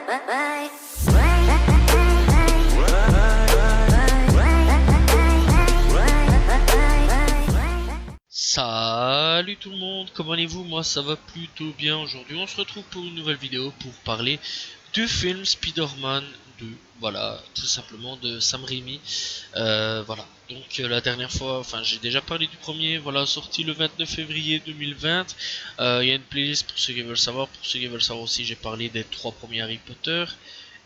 Salut tout le monde, comment allez-vous? Moi ça va plutôt bien. Aujourd'hui on se retrouve pour une nouvelle vidéo pour parler du film Spider-Man 2, voilà, tout simplement de Sam Raimi. Voilà, donc la dernière fois, enfin j'ai déjà parlé du premier, voilà, sorti le 29 février 2020. Il y a une playlist pour ceux qui veulent savoir. Pour ceux qui veulent savoir aussi, j'ai parlé des 3 premiers Harry Potter.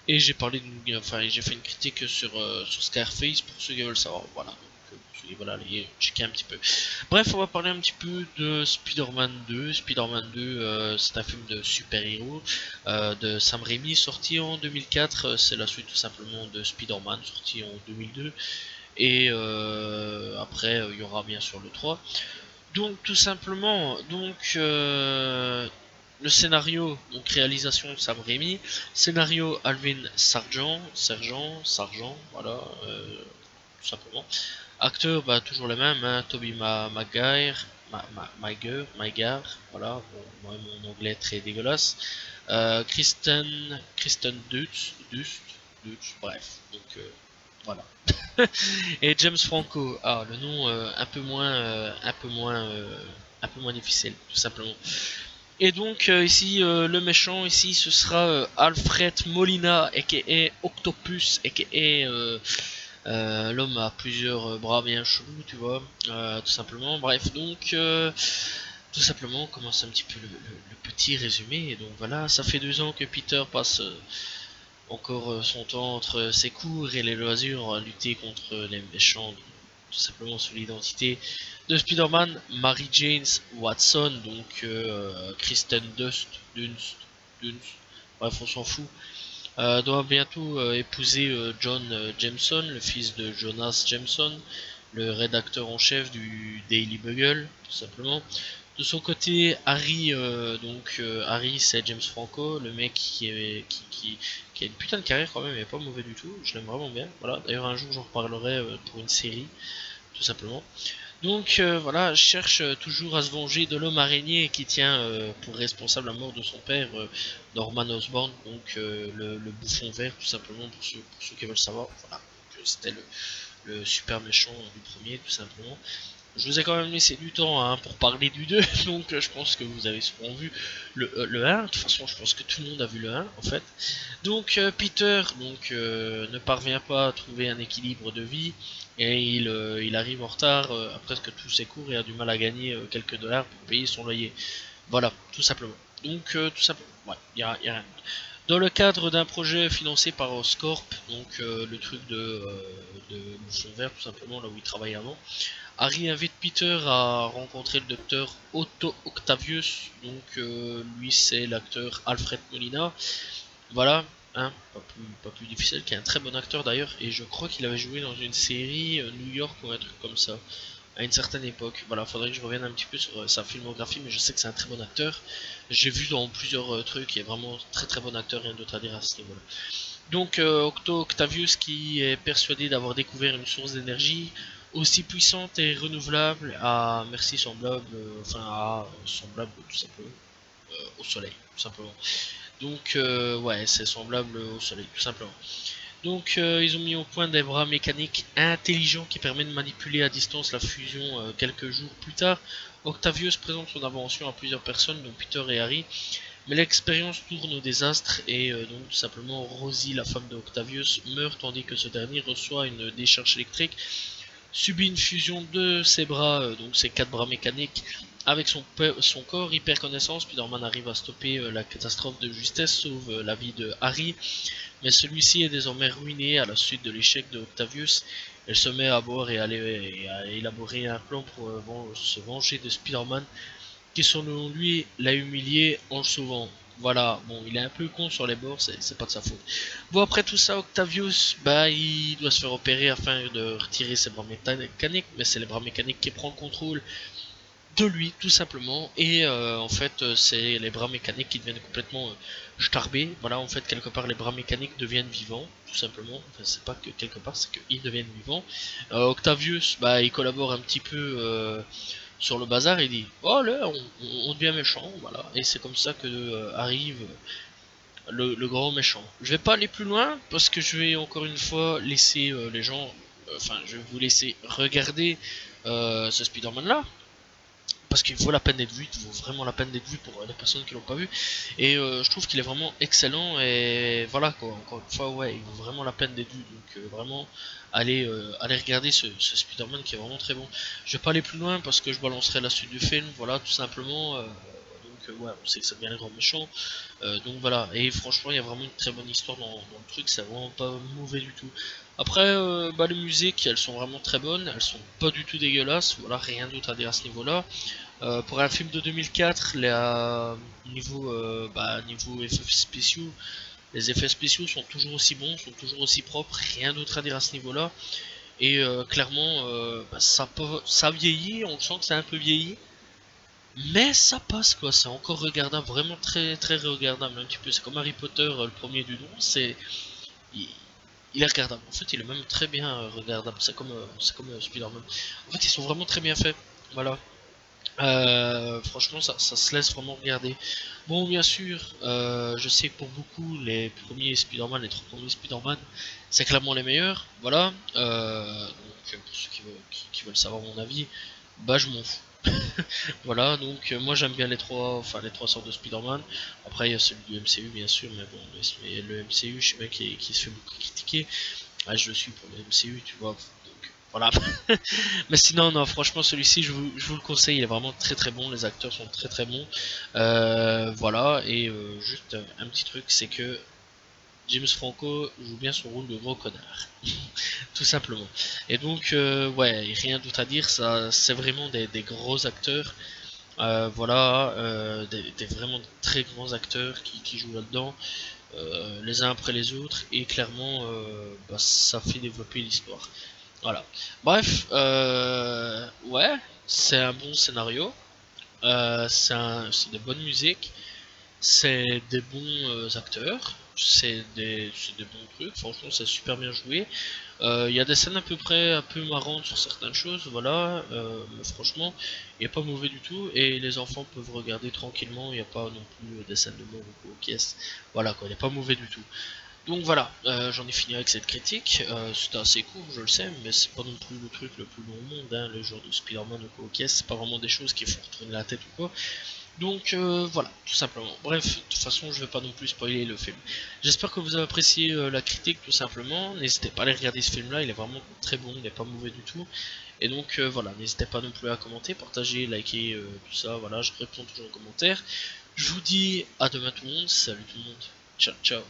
Et j'ai parlé enfin j'ai fait une critique sur Scarface pour ceux qui veulent savoir, voilà. Voilà, allez checker un petit peu. Bref, on va parler un petit peu de Spider-Man 2. Spider-Man 2, c'est un film de super-héros de Sam Raimi, sorti en 2004. C'est la suite tout simplement de Spider-Man, sorti en 2002. Et après, il y aura bien sûr le 3. Donc tout simplement, le scénario, donc réalisation Sam Raimi, scénario Alvin Sargent, voilà, tout simplement. Acteur, bah toujours le même, hein, Tobey Maguire, voilà, bon, moi mon anglais est très dégueulasse. Kristen bref, donc voilà. Et James Franco, le nom un peu moins difficile, tout simplement. Et donc ici le méchant ici ce sera Alfred Molina aka Octopus aka l'homme a plusieurs bras bien chelous, tu vois, tout simplement. Bref, donc tout simplement on commence un petit peu le petit résumé. Et donc voilà, ça fait 2 ans que Peter passe encore son temps entre ses cours et les loisirs à lutter contre les méchants, tout simplement sous l'identité de Spider-Man. Mary Jane Watson, donc Kristen Dunst, bref on s'en fout, doit bientôt épouser John Jameson, le fils de Jonas Jameson, le rédacteur en chef du Daily Bugle, tout simplement. De son côté, Harry, Harry c'est James Franco, le mec qui a une putain de carrière quand même, il est pas mauvais du tout, je l'aime vraiment bien. Voilà, d'ailleurs un jour j'en reparlerai pour une série, tout simplement. Donc voilà, cherche toujours à se venger de l'homme araignée qui tient pour responsable la mort de son père, Norman Osborn, donc le bouffon vert, tout simplement, pour ceux qui veulent savoir. Voilà, c'était le super méchant du premier, tout simplement. Je vous ai quand même laissé du temps hein, pour parler du 2, donc je pense que vous avez souvent vu le 1. De toute façon, je pense que tout le monde a vu le 1 en fait. Donc Peter ne parvient pas à trouver un équilibre de vie et il arrive en retard à presque tous ses cours et a du mal à gagner quelques dollars pour payer son loyer. Voilà, tout simplement. Donc tout simplement, ouais, y a rien. Dans le cadre d'un projet financé par Oscorp, donc le truc de Bouchon Vert, tout simplement, là où il travaille avant, Harry invite Peter à rencontrer le docteur Otto Octavius, donc lui c'est l'acteur Alfred Molina, voilà, hein, pas plus difficile, qui est un très bon acteur d'ailleurs, et je crois qu'il avait joué dans une série New York ou un truc comme ça, à une certaine époque. Voilà, faudrait que je revienne un petit peu sur sa filmographie, mais je sais que c'est un très bon acteur. J'ai vu dans plusieurs trucs, il est vraiment très très bon acteur, rien d'autre à dire à ce niveau-là. Donc Octo Octavius qui est persuadé d'avoir découvert une source d'énergie aussi puissante et renouvelable à semblable tout simplement au soleil, tout simplement. Donc ouais, c'est semblable au soleil, tout simplement. Donc ils ont mis au point des bras mécaniques intelligents qui permettent de manipuler à distance la fusion quelques jours plus tard. Octavius présente son invention à plusieurs personnes, dont Peter et Harry, mais l'expérience tourne au désastre et donc tout simplement Rosie, la femme d'Octavius, meurt tandis que ce dernier reçoit une décharge électrique, subit une fusion de ses bras, donc ses 4 bras mécaniques, avec son corps. Hyper connaissance, Spider-Man arrive à stopper la catastrophe de justesse, sauve la vie de Harry, mais celui-ci est désormais ruiné à la suite de l'échec de Octavius. Elle se met à bord et à élaborer un plan pour se venger de Spider-Man, qui selon lui l'a humilié en le sauvant. Voilà, bon, il est un peu con sur les bords, c'est pas de sa faute. Bon, après tout ça, Octavius, bah, il doit se faire opérer afin de retirer ses bras mécaniques, mais c'est les bras mécaniques qui prennent contrôle de lui, tout simplement. Et en fait, c'est les bras mécaniques qui deviennent complètement starbés. Voilà, en fait, quelque part, les bras mécaniques deviennent vivants, tout simplement. Enfin, c'est pas que quelque part, c'est qu'ils deviennent vivants. Octavius, bah, il collabore un petit peu sur le bazar, il dit oh là on devient méchant, voilà, et c'est comme ça que arrive le grand méchant. Je vais pas aller plus loin parce que je vais encore une fois laisser les gens, enfin je vais vous laisser regarder ce Spider-Man là. Parce qu'il vaut la peine d'être vu, il vaut vraiment la peine d'être vu pour les personnes qui l'ont pas vu. Et je trouve qu'il est vraiment excellent et voilà quoi, encore une fois ouais, il vaut vraiment la peine d'être vu. Donc vraiment allez regarder ce Spider-Man qui est vraiment très bon. Je vais pas aller plus loin parce que je balancerai la suite du film, voilà tout simplement. Donc ouais, on sait que ça devient le grand méchant. Donc voilà, et franchement il y a vraiment une très bonne histoire dans le truc, c'est vraiment pas mauvais du tout. Après bah, les musiques elles sont vraiment très bonnes, elles sont pas du tout dégueulasses, voilà rien d'autre à dire à ce niveau là. Pour un film de 2004, niveau effets spéciaux, les effets spéciaux sont toujours aussi bons, sont toujours aussi propres, rien d'autre à dire à ce niveau-là. Et clairement, bah, ça vieillit, on sent que c'est un peu vieilli, mais ça passe quoi, c'est encore regardable, vraiment très très regardable un petit peu. C'est comme Harry Potter, le premier du nom, il, il est regardable. En fait, il est même très bien regardable. C'est comme Spider-Man. En fait, ils sont vraiment très bien faits. Voilà. Franchement, ça se laisse vraiment regarder. Bon, bien sûr, je sais que pour beaucoup, les premiers Spider-Man, les trois premiers Spider-Man, c'est clairement les meilleurs. Voilà. Donc, pour ceux qui veulent savoir mon avis, bah, je m'en fous. Voilà. Donc, moi, j'aime bien les trois sortes de Spider-Man. Après, il y a celui du MCU, bien sûr, mais bon, le MCU, je sais bien qui se fait beaucoup critiquer. Ah, je le suis pour le MCU, tu vois. Donc, voilà. Mais sinon, non, franchement, celui-ci, je vous le conseille, il est vraiment très très bon, les acteurs sont très très bons. Voilà, et juste un petit truc, c'est que James Franco joue bien son rôle de gros connard, tout simplement. Et donc, ouais, rien d'autre à dire, ça, c'est vraiment des gros acteurs. Voilà, des vraiment très grands acteurs qui jouent là-dedans, les uns après les autres, et clairement, bah, ça fait développer l'histoire. Voilà. Bref, ouais, c'est un bon scénario, c'est des bonnes musiques, c'est des bons acteurs, c'est des bons trucs, franchement c'est super bien joué. Il y a des scènes à peu près un peu marrantes sur certaines choses, voilà, mais franchement, il n'est pas mauvais du tout, et les enfants peuvent regarder tranquillement, il n'y a pas non plus des scènes de mort ou quoi, pièces, voilà quoi, il n'est pas mauvais du tout. Donc voilà, j'en ai fini avec cette critique. C'était assez court, je le sais, mais c'est pas non plus le truc le plus long au monde, hein, le genre de Spider-Man ou quoi, ok, c'est pas vraiment des choses qu'il faut retourner la tête ou quoi. Donc voilà, tout simplement. Bref, de toute façon, je vais pas non plus spoiler le film. J'espère que vous avez apprécié la critique, tout simplement. N'hésitez pas à aller regarder ce film-là, il est vraiment très bon, il est pas mauvais du tout. Et donc voilà, n'hésitez pas non plus à commenter, partager, liker, tout ça, voilà, je réponds toujours aux commentaires. Je vous dis à demain tout le monde, salut tout le monde, ciao ciao.